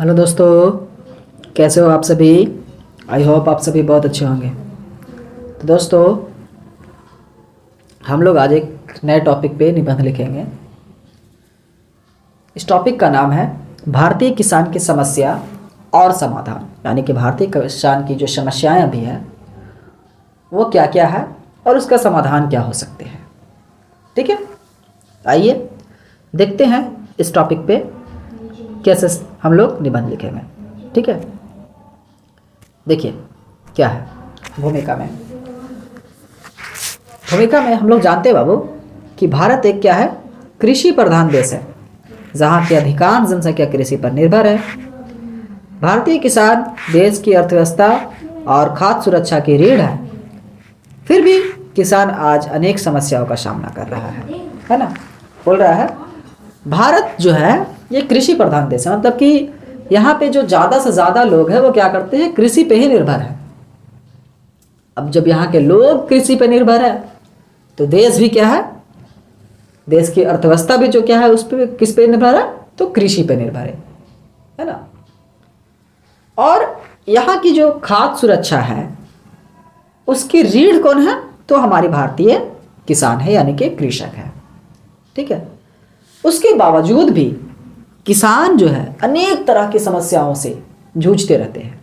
Hello दोस्तों, कैसे हो आप सभी। आई होप आप सभी बहुत अच्छे होंगे। तो दोस्तों, हम लोग आज एक नए टॉपिक पे निबंध लिखेंगे। इस टॉपिक का नाम है भारतीय किसान की समस्या और समाधान, यानी कि भारतीय किसान की जो समस्याएं भी हैं वो क्या क्या है और उसका समाधान क्या हो सकते हैं। ठीक है, आइए देखते हैं इस टॉपिक पे कैसे हम लोग निबंध लिखेंगे। ठीक है, देखिए क्या है भूमिका में हम लोग जानते हैं बाबू कि भारत एक क्या है, कृषि प्रधान देश है, जहाँ की अधिकांश जनसंख्या कृषि पर निर्भर है। भारतीय किसान देश की अर्थव्यवस्था और खाद्य सुरक्षा की रीढ़ है। फिर भी किसान आज अनेक समस्याओं का सामना कर रहा है ना। बोल रहा है भारत जो है ये कृषि प्रधान देश है, मतलब कि यहाँ पे जो ज़्यादा से ज़्यादा लोग हैं वो क्या करते हैं, कृषि पे ही निर्भर है। अब जब यहाँ के लोग कृषि पे निर्भर है तो देश भी क्या है, देश की अर्थव्यवस्था भी जो क्या है उस पे किस पे निर्भर है, तो कृषि पे निर्भर है ना। और यहाँ की जो खाद्य सुरक्षा है उसकी रीढ़ कौन है, तो हमारी भारतीय किसान है, यानी कि कृषक है। ठीक है, उसके बावजूद भी किसान जो है अनेक तरह की समस्याओं से जूझते रहते हैं।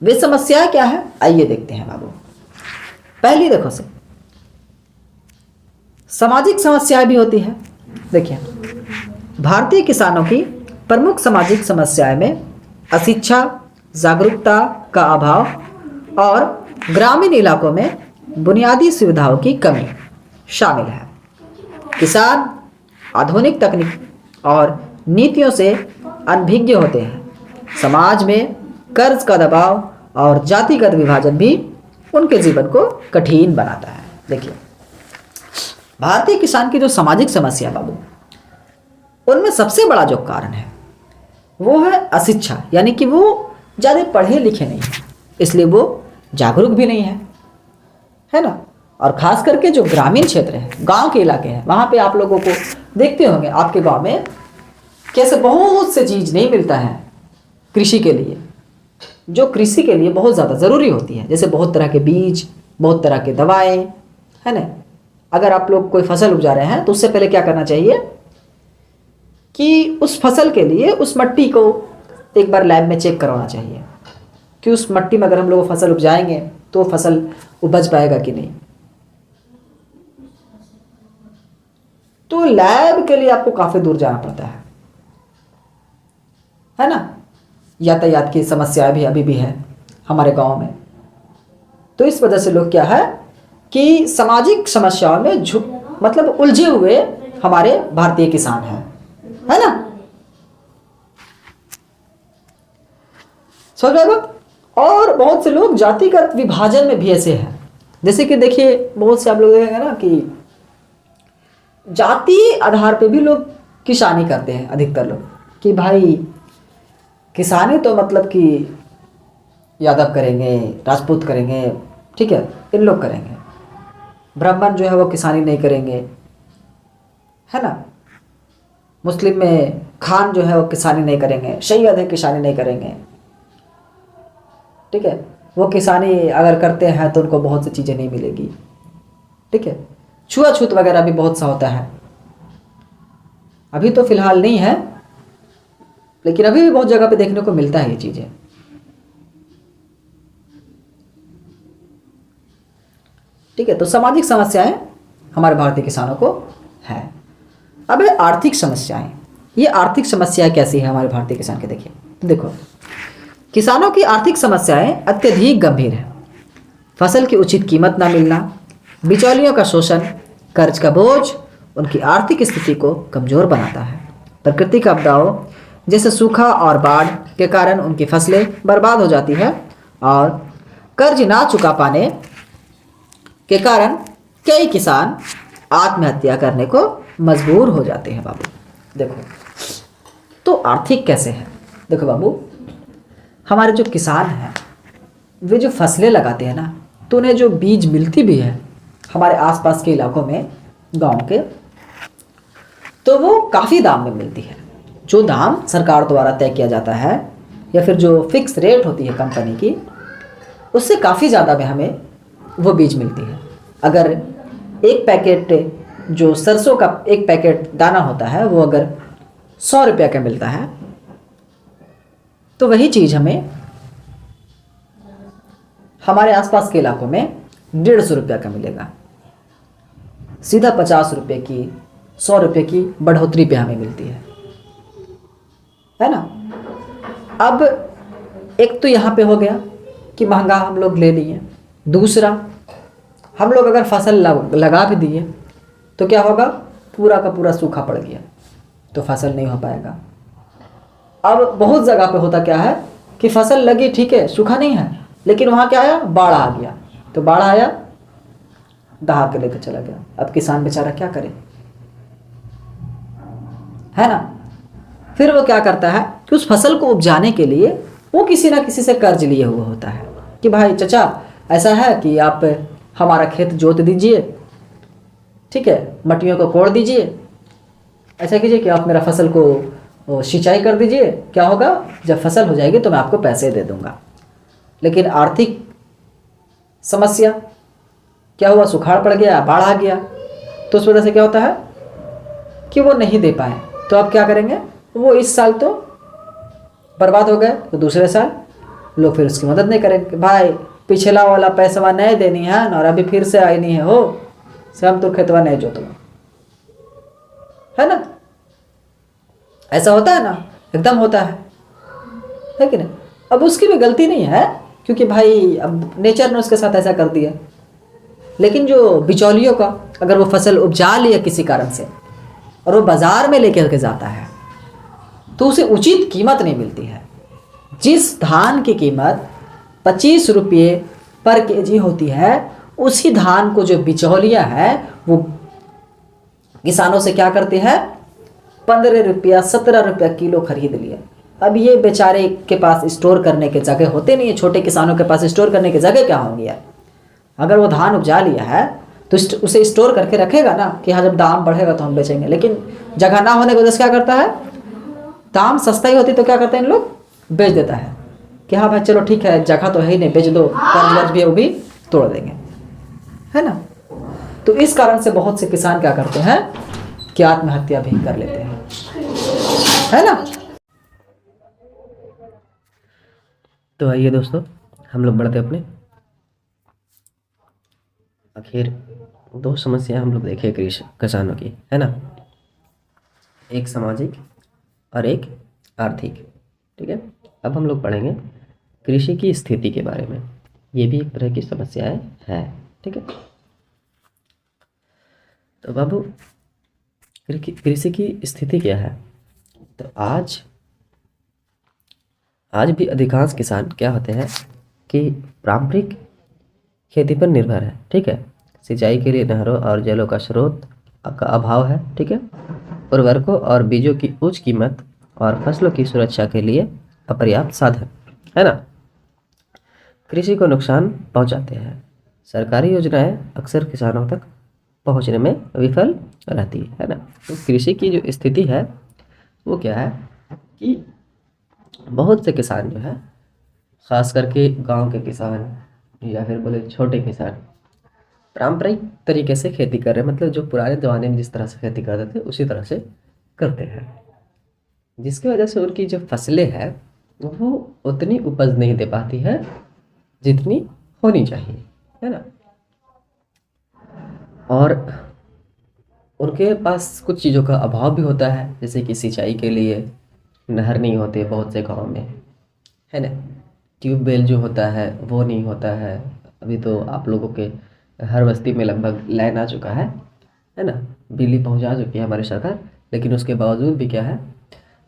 वे समस्याएं क्या है, आइए देखते हैं बाबू। पहली देखो से सामाजिक समस्याएं भी होती है। देखिए, भारतीय किसानों की प्रमुख सामाजिक समस्याएं में अशिक्षा, जागरूकता का अभाव और ग्रामीण इलाकों में बुनियादी सुविधाओं की कमी शामिल है। किसान आधुनिक तकनीक और नीतियों से अनभिज्ञ होते हैं। समाज में कर्ज का दबाव और जातिगत विभाजन भी उनके जीवन को कठिन बनाता है। देखिए, भारतीय किसान की जो सामाजिक समस्या बाबू, उनमें सबसे बड़ा जो कारण है वो है अशिक्षा, यानी कि वो ज़्यादा पढ़े लिखे नहीं हैं, इसलिए वो जागरूक भी नहीं है ना। और खास करके जो ग्रामीण क्षेत्र है, गांव के इलाके हैं, वहाँ पे आप लोगों को देखते होंगे आपके गांव में कैसे बहुत से चीज़ नहीं मिलता है कृषि के लिए, जो कृषि के लिए बहुत ज़्यादा ज़रूरी होती है, जैसे बहुत तरह के बीज, बहुत तरह के दवाएं, है ना। अगर आप लोग कोई फसल उपजा रहे हैं तो उससे पहले क्या करना चाहिए कि उस फसल के लिए उस मिट्टी को एक बार लैब में चेक करवाना चाहिए कि उस मिट्टी में अगर हम लोग फसल उपजाएंगे तो फसल उपज पाएगा कि नहीं। तो लैब के लिए आपको काफ़ी दूर जाना पड़ता है ना। यातायात की समस्या भी अभी भी है हमारे गांव में। तो इस वजह से लोग क्या है कि सामाजिक समस्याओं में मतलब उलझे हुए हमारे भारतीय किसान हैं, है ना। समझ रहे हो। और बहुत से लोग जातिगत विभाजन में भी ऐसे हैं, जैसे कि देखिए बहुत से आप लोग देखेंगे ना कि जाति आधार पे भी लोग किसानी करते हैं। अधिकतर लोग कि भाई किसानी तो मतलब कि यादव करेंगे, राजपूत करेंगे, ठीक है, इन लोग करेंगे। ब्राह्मण जो है वो किसानी नहीं करेंगे, है ना। मुस्लिम में खान जो है वो किसानी नहीं करेंगे, सैयद है किसानी नहीं करेंगे, ठीक है। वो किसानी अगर करते हैं तो उनको बहुत सी चीज़ें नहीं मिलेगी, ठीक है। छुआछूत वगैरह भी बहुत सा होता है। अभी तो फिलहाल नहीं है, लेकिन अभी भी बहुत जगह पे देखने को मिलता है ये चीज़ें। ठीक है, तो सामाजिक समस्याएं हमारे भारतीय किसानों को है। अब है आर्थिक समस्याएं। ये आर्थिक समस्याएं कैसी है हमारे भारतीय किसान के, देखिए देखो, किसानों की आर्थिक समस्याएं अत्यधिक गंभीर है। फसल की उचित कीमत ना मिलना, बिचौलियों का शोषण, कर्ज का बोझ उनकी आर्थिक स्थिति को कमज़ोर बनाता है। प्राकृतिक आपदाओं जैसे सूखा और बाढ़ के कारण उनकी फसलें बर्बाद हो जाती है और कर्ज ना चुका पाने के कारण कई किसान आत्महत्या करने को मजबूर हो जाते हैं। बाबू देखो, तो आर्थिक कैसे है, देखो बाबू, हमारे जो किसान हैं वे जो फसलें लगाते हैं ना, तो उन्हें जो बीज मिलती भी है हमारे आसपास के इलाकों में, गांव के, तो वो काफ़ी दाम में मिलती है। जो दाम सरकार द्वारा तय किया जाता है या फिर जो फिक्स रेट होती है कंपनी की, उससे काफ़ी ज़्यादा में हमें वो बीज मिलती है। अगर एक पैकेट जो सरसों का एक पैकेट दाना होता है वो अगर 100 रुपये का मिलता है, तो वही चीज़ हमें हमारे आसपास के इलाकों में 150 रुपये का मिलेगा। सीधा 50 रुपये की 100 रुपये की बढ़ोतरी पे हमें मिलती है ना। अब एक तो यहाँ पे हो गया कि महंगा हम लोग ले लिए, दूसरा हम लोग अगर फसल लगा भी दिए तो क्या होगा, पूरा का पूरा सूखा पड़ गया तो फसल नहीं हो पाएगा। अब बहुत जगह पे होता क्या है कि फसल लगी ठीक है, सूखा नहीं है, लेकिन वहाँ क्या आया, बाढ़ आ गया, तो बाढ़ आया दहा के लेकर चला गया। अब किसान बेचारा क्या करे, है ना। फिर वो क्या करता है कि उस फसल को उपजाने के लिए वो किसी ना किसी से कर्ज लिए हुआ होता है कि भाई चचा ऐसा है कि आप हमारा खेत जोत दीजिए, ठीक है, मट्टियों को कोड़ दीजिए, ऐसा कीजिए कि आप मेरा फसल को सिंचाई कर दीजिए, क्या होगा जब फसल हो जाएगी तो मैं आपको पैसे दे दूंगा। लेकिन आर्थिक समस्या क्या हुआ, सुखाड़ पड़ गया, बाढ़ आ गया, तो उस वजह से क्या होता है कि वो नहीं दे पाए। तो अब क्या करेंगे, वो इस साल तो बर्बाद हो गए, तो दूसरे साल लोग फिर उसकी मदद नहीं करेंगे, भाई पिछला वाला पैसा नहीं देनी है ना, और अभी फिर से आई नहीं है हो से हम तो खेतवा नहीं जोतवा, है ना। ऐसा होता है ना, एकदम होता है कि नहीं। अब उसकी भी गलती नहीं है क्योंकि भाई अब नेचर ने उसके साथ ऐसा कर दिया। लेकिन जो बिचौलियों का, अगर वो फसल उपजा लिया किसी कारण से और वो बाजार में लेकर के जाता है तो उसे उचित कीमत नहीं मिलती है। जिस धान की कीमत 25 रुपये पर केजी होती है, उसी धान को जो बिचौलिया है वो किसानों से क्या करते हैं, 15 रुपया 17 रुपया किलो खरीद लिया। अब ये बेचारे के पास स्टोर करने के जगह होते नहीं है, छोटे किसानों के पास स्टोर करने की जगह क्या होंगी यार। अगर वो धान उपजा लिया है तो उसे स्टोर करके रखेगा ना कि हाँ जब दाम बढ़ेगा तो हम बेचेंगे। लेकिन जगह ना होने की वजह से क्या करता है, दाम सस्ता ही होती तो क्या करते हैं इन लोग, बेच देता है कि हाँ भाई चलो ठीक है, जगह तो है ही नहीं, बेच दो, कर्ज वर्ज भी वो भी तोड़ देंगे, है ना। तो इस कारण से बहुत से किसान क्या करते हैं कि आत्महत्या भी कर लेते हैं, है ना। तो आइए दोस्तों, हम लोग बढ़ते अपने आखिर दो समस्या हम लोग देखे कृषि किसानों की, है ना। एक सामाजिक और एक आर्थिक, ठीक है। अब हम लोग पढ़ेंगे कृषि की स्थिति के बारे में। ये भी एक तरह की समस्याएं है, ठीक है। तो बाबू कृषि की स्थिति क्या है, तो आज भी अधिकांश किसान क्या होते हैं कि पारंपरिक खेती पर निर्भर है, ठीक है। सिंचाई के लिए नहरों और जलों का स्रोत का अभाव है, ठीक है। उर्वरकों और बीजों की उच्च कीमत और फसलों की सुरक्षा के लिए अपर्याप्त साधन, है ना, कृषि को नुकसान पहुंचाते हैं। सरकारी योजनाएं अक्सर किसानों तक पहुंचने में विफल रहती है ना। तो कृषि की जो स्थिति है वो क्या है कि बहुत से किसान जो है, ख़ास करके गांव के किसान या फिर बोले छोटे किसान, पारंपरिक तरीके से खेती कर रहे हैं। मतलब जो पुराने ज़माने में जिस तरह से खेती करते थे उसी तरह से करते हैं, जिसकी वजह से उनकी जो फसलें हैं वो उतनी उपज नहीं दे पाती है जितनी होनी चाहिए, है ना। और उनके पास कुछ चीज़ों का अभाव भी होता है, जैसे कि सिंचाई के लिए नहर नहीं होते बहुत से गांव में, है ना। ट्यूबवेल जो होता है वो नहीं होता है। अभी तो आप लोगों के हर बस्ती में लगभग लाइन आ चुका है ना, बिजली पहुंचा चुकी है हमारी सरकार। लेकिन उसके बावजूद भी क्या है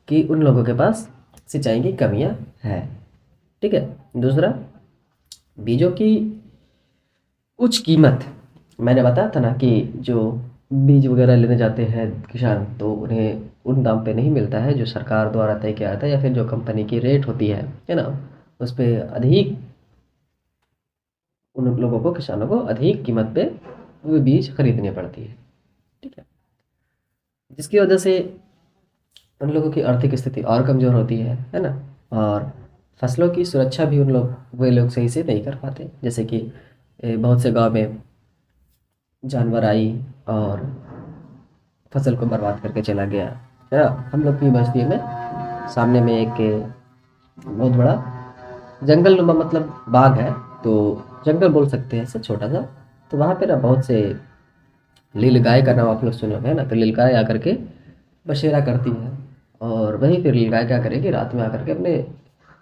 कि उन लोगों के पास सिंचाई की कमियां हैं, ठीक है। दूसरा, बीजों की उच्च कीमत, मैंने बताया था ना कि जो बीज वगैरह लेने जाते हैं किसान तो उन्हें उन दाम पे नहीं मिलता है जो सरकार द्वारा तय किया जाता है, या फिर जो कंपनी की रेट होती है ना, उस पर अधिक उन लोगों को, किसानों को अधिक कीमत पे वो बीज खरीदनी पड़ती है, ठीक है। जिसकी वजह से उन लोगों की आर्थिक स्थिति और कमज़ोर होती है ना। और फसलों की सुरक्षा भी वे लोग सही से नहीं कर पाते। जैसे कि बहुत से गांव में जानवर आई और फसल को बर्बाद करके चला गया, है ना। हम लोग की बस्ती में सामने में एक बहुत बड़ा जंगल नुमा मतलब बाग है, तो जंगल बोल सकते हैं इसे, छोटा सा। तो वहाँ पे ना बहुत से नीलगाय का नाम आप लोग सुने होंगे, है ना। तो नीलगाय आकर के बसेरा करती है, और वही फिर नीलगाय क्या करेगी, रात में आकर के अपने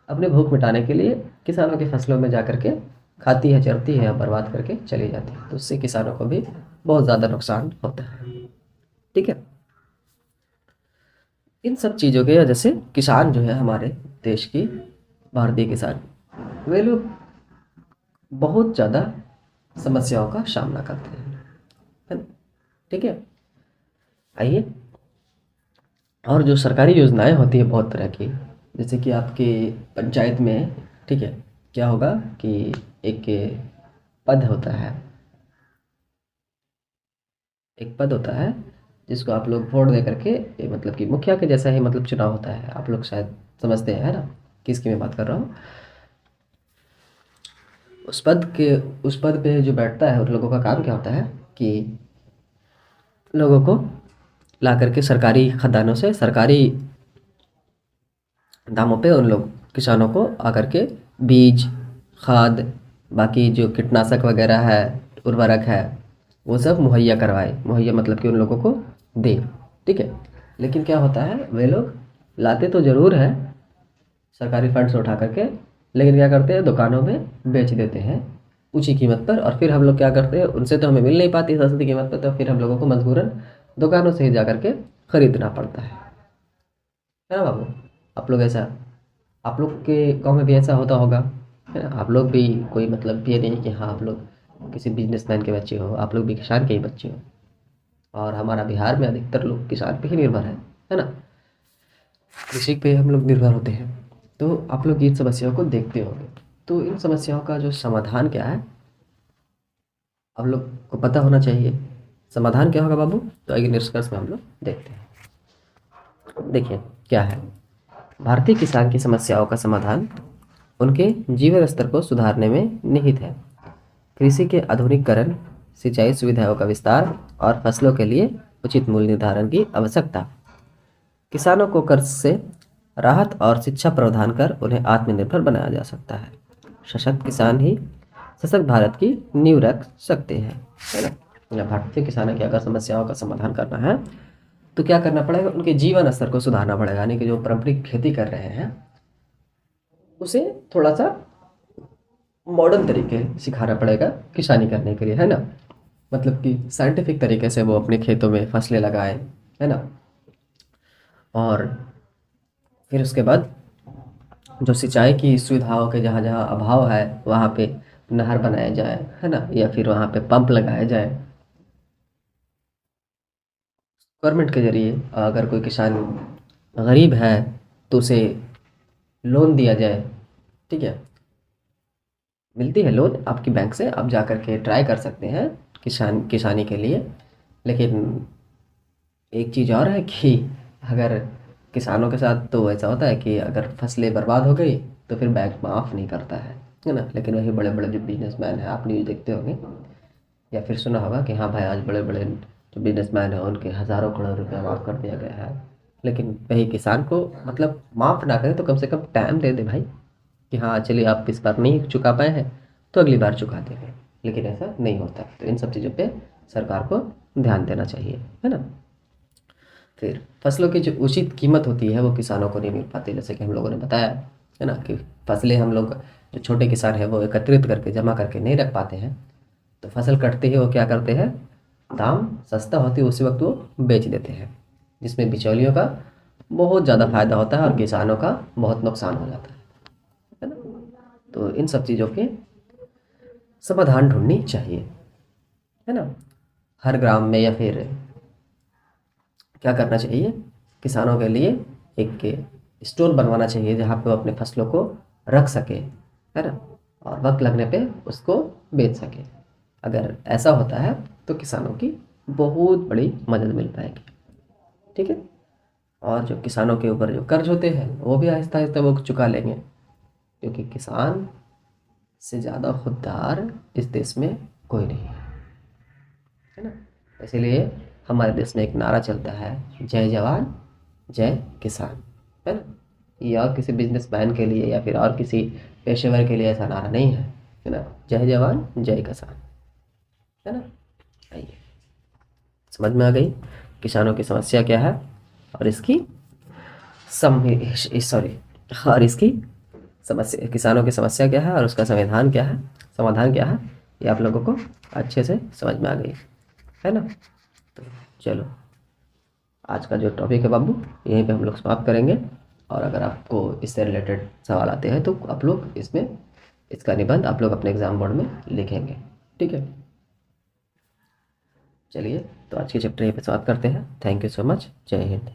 अपने भूख मिटाने के लिए किसानों की फसलों में जा करके खाती है, चरती है, बर्बाद करके चली जाती है। तो उससे किसानों को भी बहुत ज़्यादा नुकसान होता है, ठीक है। इन सब चीज़ों की वजह से किसान जो है हमारे देश की, भारतीय किसान, वे लोग बहुत ज़्यादा समस्याओं का सामना करते हैं, है ना, ठीक है। आइए, और जो सरकारी योजनाएं होती है बहुत तरह की, जैसे कि आपके पंचायत में, ठीक है, क्या होगा कि एक पद होता है, एक पद होता है जिसको आप लोग वोट दे करके, मतलब कि मुखिया के जैसा ही मतलब चुनाव होता है। आप लोग शायद समझते हैं, है ना, किसकी मैं बात कर रहा हूँ। उस पद पे जो बैठता है, उन लोगों का काम क्या होता है कि लोगों को ला करके सरकारी खदानों से सरकारी दामों पे उन लोग किसानों को आकर के बीज, खाद, बाकी जो कीटनाशक वगैरह है, उर्वरक है, वो सब मुहैया करवाए। मुहैया मतलब कि उन लोगों को दे, ठीक है। लेकिन क्या होता है, वे लोग लाते तो ज़रूर है सरकारी फंड से उठा करके, लेकिन क्या करते हैं, दुकानों में बेच देते हैं ऊँची कीमत पर। और फिर हम लोग क्या करते हैं, उनसे तो हमें मिल नहीं पाती सस्ती कीमत पर, तो फिर हम लोगों को मजबूरन दुकानों से ही जा करके ख़रीदना पड़ता है ना बाबू। आप लोग ऐसा, आप लोग के गांव में भी ऐसा होता होगा, है ना। आप लोग भी कोई मतलब ये नहीं कि हाँ आप लोग किसी बिजनेसमैन के बच्चे हो, आप लोग भी किसान के ही बच्चे हो। और हमारा बिहार में अधिकतर लोग किसान पे ही निर्भर है ना। कृषि पे हम लोग निर्भर होते हैं। तो आप लोग इन समस्याओं को देखते होंगे। तो इन समस्याओं का जो समाधान क्या है, आप लोग को पता होना चाहिए। समाधान क्या होगा बाबू, तो आइए निष्कर्ष में हम लोग देखते हैं। देखिए क्या है, भारतीय किसान की समस्याओं का समाधान उनके जीवन स्तर को सुधारने में निहित है। कृषि के आधुनिकीकरण, सिंचाई सुविधाओं का विस्तार और फसलों के लिए उचित मूल्य निर्धारण की आवश्यकता। किसानों को कर्ज से राहत और शिक्षा प्रदान कर उन्हें आत्मनिर्भर बनाया जा सकता है। सशक्त किसान ही सशक्त भारत की नींव रख सकते हैं, है ना। भारतीय किसानों की अगर समस्याओं का समाधान करना है तो क्या करना पड़ेगा, उनके जीवन स्तर को सुधारना पड़ेगा। यानी कि जो पारंपरिक खेती कर रहे हैं उसे थोड़ा सा मॉडर्न तरीके सिखाना पड़ेगा किसानी करने के लिए, है ना। मतलब कि साइंटिफिक तरीके से वो अपने खेतों में फसलें लगाएं, है ना। और फिर उसके बाद जो सिंचाई की सुविधाओं के जहाँ जहाँ अभाव है वहाँ पे नहर बनाया जाए, है ना, या फिर वहाँ पे पंप लगाया जाए गवर्नमेंट के जरिए। अगर कोई किसान गरीब है तो उसे लोन दिया जाए, ठीक है। मिलती है लोन आपकी बैंक से, आप जा कर के ट्राई कर सकते हैं किसानी के लिए। लेकिन एक चीज़ और है कि अगर किसानों के साथ तो ऐसा होता है कि अगर फसलें बर्बाद हो गई तो फिर बैंक माफ़ नहीं करता है ना। लेकिन वही बड़े बड़े जो बिजनेसमैन हैं, आप न्यूज़ देखते होंगे या फिर सुना होगा कि हाँ भाई आज बड़े बड़े जो बिजनेसमैन हैं उनके हज़ारों करोड़ रुपया माफ़ कर दिया गया है। लेकिन वही किसान को मतलब माफ़ ना करें तो कम से कम टाइम दे दे भाई, कि हाँ चलिए आप इस बार नहीं चुका पाए हैं तो अगली बार चुका देंगे। लेकिन ऐसा नहीं होता। तो इन सब चीज़ों पे सरकार को ध्यान देना चाहिए, है ना। फिर फसलों की जो उचित कीमत होती है वो किसानों को नहीं मिल पाती। जैसे कि हम लोगों ने बताया, है ना, कि फसलें हम लोग जो छोटे किसान हैं वो एकत्रित करके जमा करके नहीं रख पाते हैं। तो फसल कटते ही वो क्या करते हैं, दाम सस्ता होती है उसी वक्त वो बेच देते हैं, जिसमें बिचौलियों का बहुत ज़्यादा फायदा होता है और किसानों का बहुत नुकसान हो जाता है ना। तो इन सब चीज़ों के समाधान ढूंढनी चाहिए, है ना। हर ग्राम में या फिर क्या करना चाहिए, किसानों के लिए एक स्टोर बनवाना चाहिए जहाँ पे वो अपने फसलों को रख सके, है ना, और वक्त लगने पे उसको बेच सके। अगर ऐसा होता है तो किसानों की बहुत बड़ी मदद मिल पाएगी, ठीक है। और जो किसानों के ऊपर जो कर्ज होते हैं वो भी आहिस्ता आहिस्ता वो चुका लेंगे, क्योंकि किसान से ज़्यादा खुददार इस देश में कोई नहीं है ना। इसीलिए हमारे देश में एक नारा चलता है, जय जवान जय किसान, है ना। ये और किसी बिजनेसमैन के लिए या फिर और किसी पेशेवर के लिए ऐसा नारा नहीं है ना। जय जवान जय किसान, है ना। आइए, समझ में आ गई किसानों की समस्या क्या है और इसकी और इसकी समस्या, किसानों की समस्या क्या है और उसका समाधान क्या है, ये आप लोगों को अच्छे से समझ में आ गई, है ना। तो चलो, आज का जो टॉपिक है बाबू यहीं पे हम लोग समाप्त करेंगे। और अगर आपको इससे रिलेटेड सवाल आते हैं तो आप लोग इसका निबंध आप लोग अपने एग्ज़ाम बोर्ड में लिखेंगे, ठीक है। चलिए, तो आज के चैप्टर यहीं पे समाप्त करते हैं। Thank you so much. जय हिंद।